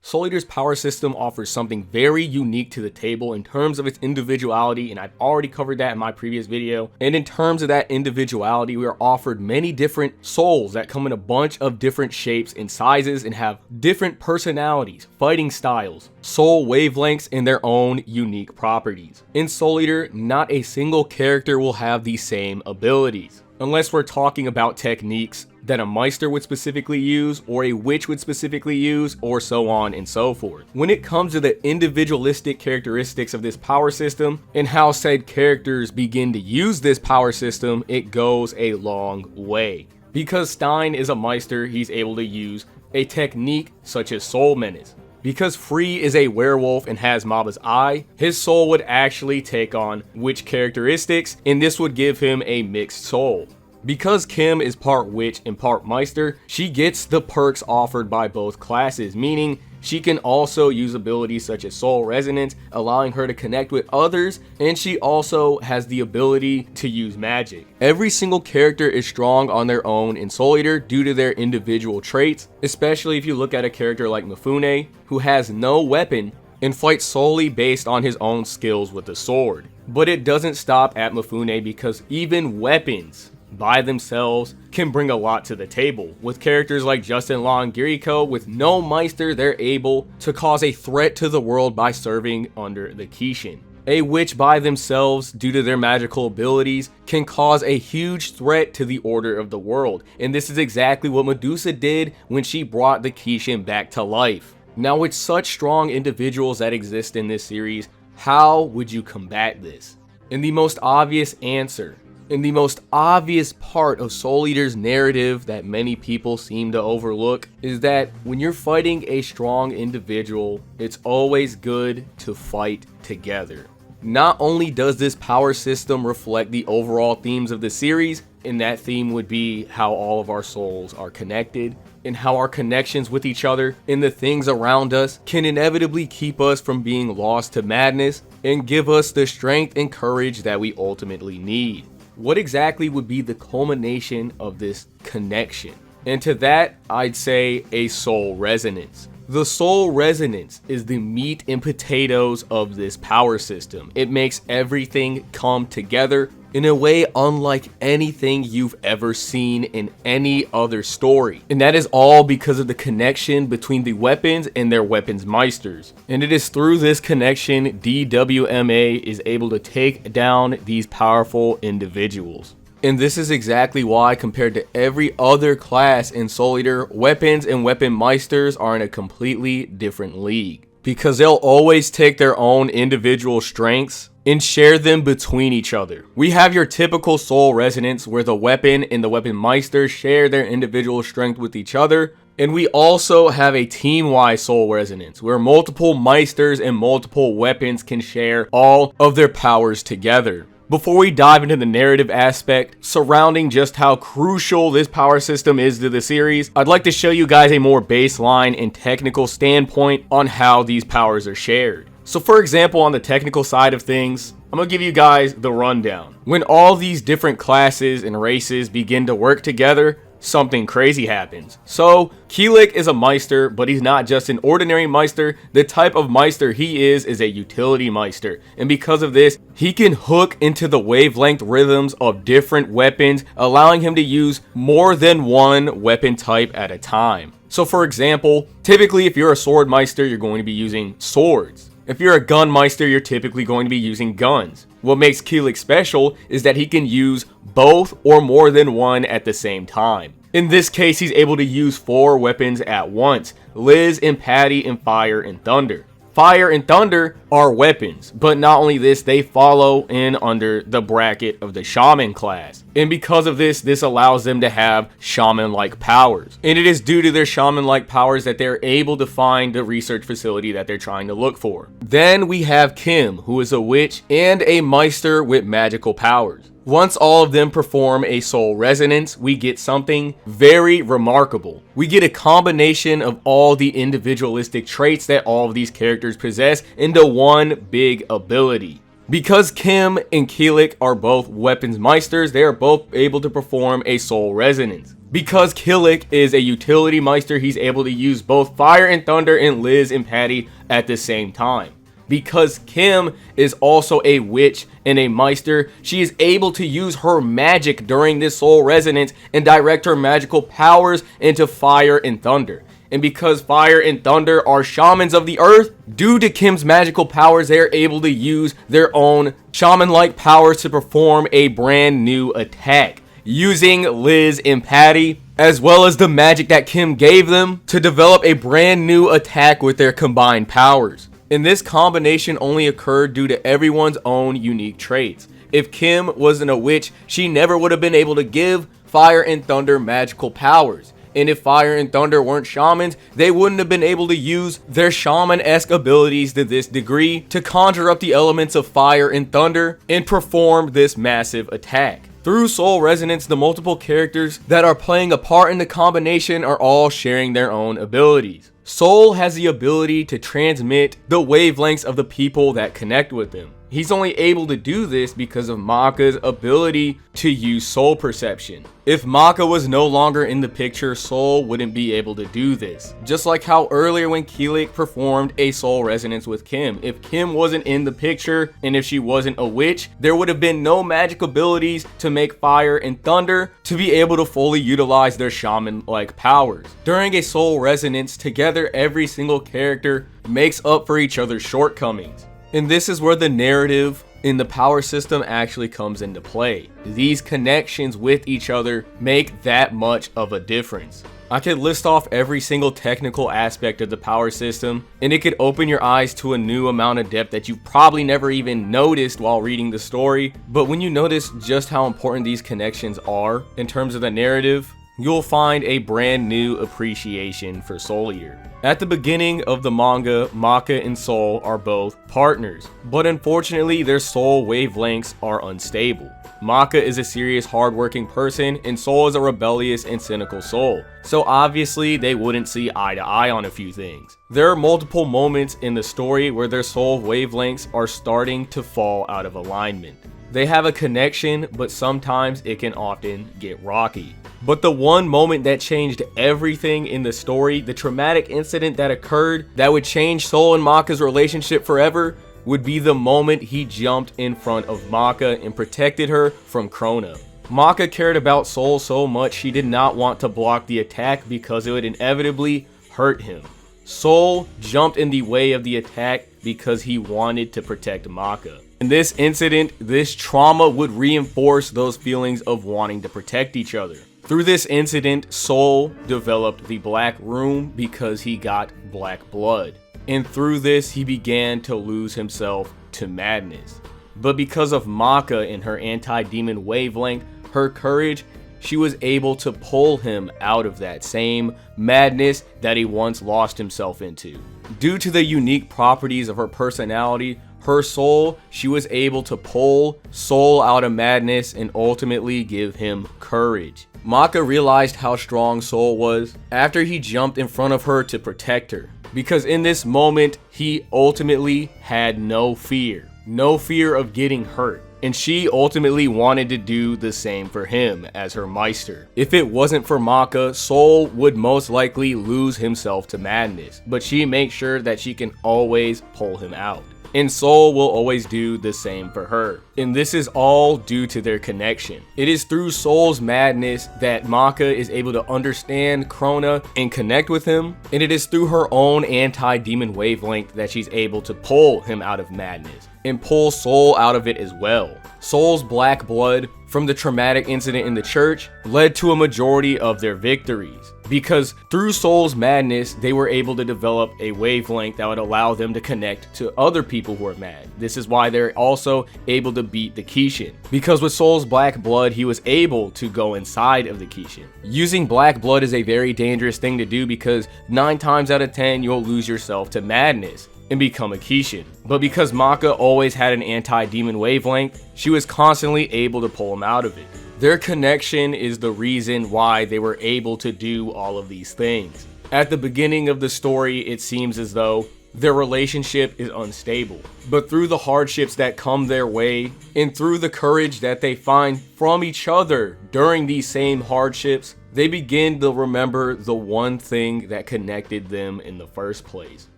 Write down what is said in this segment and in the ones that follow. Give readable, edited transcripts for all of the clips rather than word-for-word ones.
Soul Eater's power system offers something very unique to the table in terms of its individuality, and I've already covered that in my previous video. And in terms of that individuality, we are offered many different souls that come in a bunch of different shapes and sizes and have different personalities, fighting styles, soul wavelengths, and their own unique properties. In Soul Eater, not a single character will have the same abilities, unless we're talking about techniques that a Meister would specifically use, or a witch would specifically use, or so on and so forth. When it comes to the individualistic characteristics of this power system and how said characters begin to use this power system, it goes a long way. Because Stein is a Meister, he's able to use a technique such as Soul Menace. Because Free is a werewolf and has Maba's Eye, his soul would actually take on witch characteristics, and this would give him a mixed soul. Because Kim is part witch and part Meister, she gets the perks offered by both classes, meaning she can also use abilities such as Soul Resonance, allowing her to connect with others, and she also has the ability to use magic. Every single character is strong on their own in Soul Eater due to their individual traits, especially if you look at a character like Mifune, who has no weapon and fights solely based on his own skills with the sword. But it doesn't stop at Mifune, because even weapons by themselves can bring a lot to the table. With characters like Justin Law and Giriko, with no Meister, they're able to cause a threat to the world by serving under the Kishin. A witch by themselves, due to their magical abilities, can cause a huge threat to the order of the world, and this is exactly what Medusa did when she brought the Kishin back to life. Now, with such strong individuals that exist in this series, how would you combat this? And the most obvious answer, and the most obvious part of Soul Eater's narrative that many people seem to overlook, is that when you're fighting a strong individual, it's always good to fight together. Not only does this power system reflect the overall themes of the series, and that theme would be how all of our souls are connected, and how our connections with each other and the things around us can inevitably keep us from being lost to madness and give us the strength and courage that we ultimately need. What exactly would be the culmination of this connection? And to that, I'd say a soul resonance. The soul resonance is the meat and potatoes of this power system. It makes everything come together in a way unlike anything you've ever seen in any other story. And that is all because of the connection between the weapons and their weapons meisters. And it is through this connection DWMA is able to take down these powerful individuals. And this is exactly why, compared to every other class in Soul Eater, weapons and weapon meisters are in a completely different league. Because they'll always take their own individual strengths and share them between each other. We have your typical soul resonance where the weapon and the weapon meister share their individual strength with each other. And we also have a team-wide soul resonance where multiple meisters and multiple weapons can share all of their powers together. Before we dive into the narrative aspect surrounding just how crucial this power system is to the series, I'd like to show you guys a more baseline and technical standpoint on how these powers are shared. So for example, on the technical side of things, I'm going to give you guys the rundown. When all these different classes and races begin to work together, something crazy happens. So Kilik is a Meister, but he's not just an ordinary Meister. The type of Meister he is a utility Meister, and because of this, he can hook into the wavelength rhythms of different weapons, allowing him to use more than one weapon type at a time. So for example, typically if you're a Sword Meister, you're going to be using swords. If you're a Gun Meister, you're typically going to be using guns. What makes Kilik special is that he can use both or more than one at the same time. In this case, he's able to use 4 weapons at once: Liz and Patty and Fire and Thunder. Fire and Thunder are weapons, but not only this, they follow in under the bracket of the Shaman class. And because of this, this allows them to have Shaman-like powers. And it is due to their Shaman-like powers that they're able to find the research facility that they're trying to look for. Then we have Kim, who is a witch and a Meister with magical powers. Once all of them perform a soul resonance, we get something very remarkable. We get a combination of all the individualistic traits that all of these characters possess into one big ability. Because Kim and Kilik are both weapons meisters, they are both able to perform a soul resonance. Because Kilik is a utility meister, he's able to use both Fire and Thunder and Liz and Patty at the same time. Because Kim is also a witch and a meister, she is able to use her magic during this soul resonance and direct her magical powers into Fire and Thunder. And because Fire and Thunder are shamans of the earth, due to Kim's magical powers, they are able to use their own shaman-like powers to perform a brand new attack, using Liz and Patty, as well as the magic that Kim gave them, to develop a brand new attack with their combined powers. And this combination only occurred due to everyone's own unique traits. If Kim wasn't a witch, she never would have been able to give Fire and Thunder magical powers. And if Fire and Thunder weren't shamans, they wouldn't have been able to use their shaman-esque abilities to this degree to conjure up the elements of Fire and Thunder and perform this massive attack. Through Soul Resonance, the multiple characters that are playing a part in the combination are all sharing their own abilities. Soul has the ability to transmit the wavelengths of the people that connect with him. He's only able to do this because of Maka's ability to use soul perception. If Maka was no longer in the picture, Soul wouldn't be able to do this. Just like how earlier when Kilik performed a soul resonance with Kim, if Kim wasn't in the picture and if she wasn't a witch, there would have been no magic abilities to make Fire and Thunder to be able to fully utilize their shaman-like powers. During a soul resonance, together every single character makes up for each other's shortcomings. And this is where the narrative in the power system actually comes into play. These connections with each other make that much of a difference. I could list off every single technical aspect of the power system, and it could open your eyes to a new amount of depth that you've probably never even noticed while reading the story. But when you notice just how important these connections are in terms of the narrative, you'll find a brand new appreciation for Soul Eater. At the beginning of the manga, Maka and Soul are both partners, but unfortunately their soul wavelengths are unstable. Maka is a serious, hardworking person, and Soul is a rebellious and cynical soul, so obviously they wouldn't see eye to eye on a few things. There are multiple moments in the story where their soul wavelengths are starting to fall out of alignment. They have a connection, but sometimes it can often get rocky. But the one moment that changed everything in the story, the traumatic incident that occurred that would change Soul and Maka's relationship forever, would be the moment he jumped in front of Maka and protected her from Krona. Maka cared about Soul so much he did not want to block the attack because it would inevitably hurt him. Soul jumped in the way of the attack because he wanted to protect Maka. In this incident, this trauma would reinforce those feelings of wanting to protect each other. Through this incident, Soul developed the Black Room because he got black blood. And through this, he began to lose himself to madness. But because of Maka and her anti-demon wavelength, her courage, she was able to pull him out of that same madness that he once lost himself into. Due to the unique properties of her personality, her soul, she was able to pull Soul out of madness and ultimately give him courage. Maka realized how strong Soul was after he jumped in front of her to protect her, because in this moment he ultimately had no fear of getting hurt, and she ultimately wanted to do the same for him as her Meister. If it wasn't for Maka, Soul would most likely lose himself to madness, but she makes sure that she can always pull him out. And Soul will always do the same for her. And this is all due to their connection. It is through Soul's madness that Maka is able to understand Krona and connect with him. And it is through her own anti-demon wavelength that she's able to pull him out of madness and pull Soul out of it as well. Soul's black blood from the traumatic incident in the church led to a majority of their victories, because through Soul's madness, they were able to develop a wavelength that would allow them to connect to other people who are mad. This is why they're also able to beat the Kishin, because with Soul's black blood, he was able to go inside of the Kishin. Using black blood is a very dangerous thing to do because 9 times out of 10, you'll lose yourself to madness and become a Kishin. But because Maka always had an anti-demon wavelength, she was constantly able to pull him out of it. Their connection is the reason why they were able to do all of these things. At the beginning of the story, it seems as though their relationship is unstable. But through the hardships that come their way, and through the courage that they find from each other during these same hardships, they begin to remember the one thing that connected them in the first place: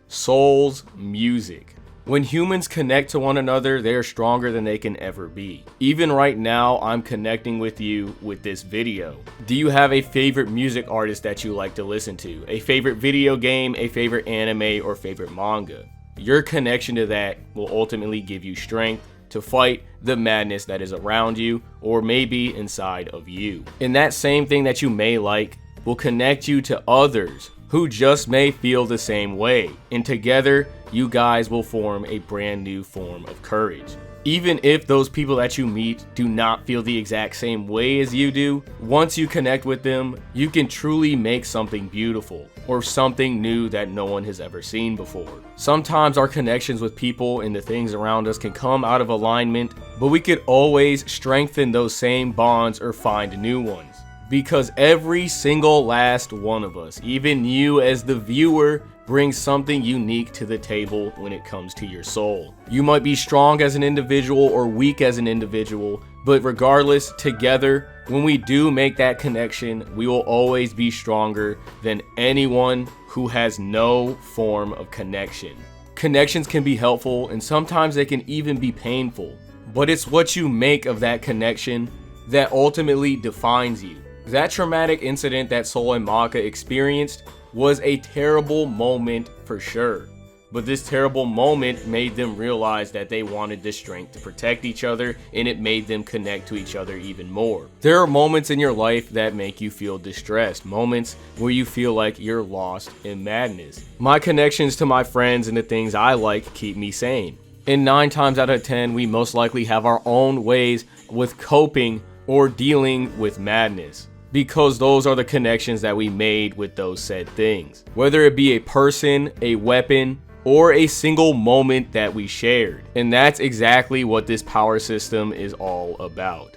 soul's music. When humans connect to one another, they are stronger than they can ever be. Even right now, I'm connecting with you with this video. Do you have a favorite music artist that you like to listen to? A favorite video game, a favorite anime, or favorite manga? Your connection to that will ultimately give you strength to fight the madness that is around you, or maybe inside of you. And that same thing that you may like will connect you to others who just may feel the same way. And together, you guys will form a brand new form of courage. Even if those people that you meet do not feel the exact same way as you do, once you connect with them, you can truly make something beautiful, or something new that no one has ever seen before. Sometimes our connections with people and the things around us can come out of alignment, but we could always strengthen those same bonds or find new ones. Because every single last one of us, even you as the viewer, brings something unique to the table when it comes to your soul. You might be strong as an individual or weak as an individual, but regardless, together, when we do make that connection, we will always be stronger than anyone who has no form of connection. Connections can be helpful, and sometimes they can even be painful, but it's what you make of that connection that ultimately defines you. That traumatic incident that Soul and Maka experienced was a terrible moment for sure, but this terrible moment made them realize that they wanted the strength to protect each other, and it made them connect to each other even more. There are moments in your life that make you feel distressed, moments where you feel like you're lost in madness. My connections to my friends and the things I like keep me sane. And 9 times out of 10, we most likely have our own ways with coping or dealing with madness, because those are the connections that we made with those said things. Whether it be a person, a weapon, or a single moment that we shared. And that's exactly what this power system is all about.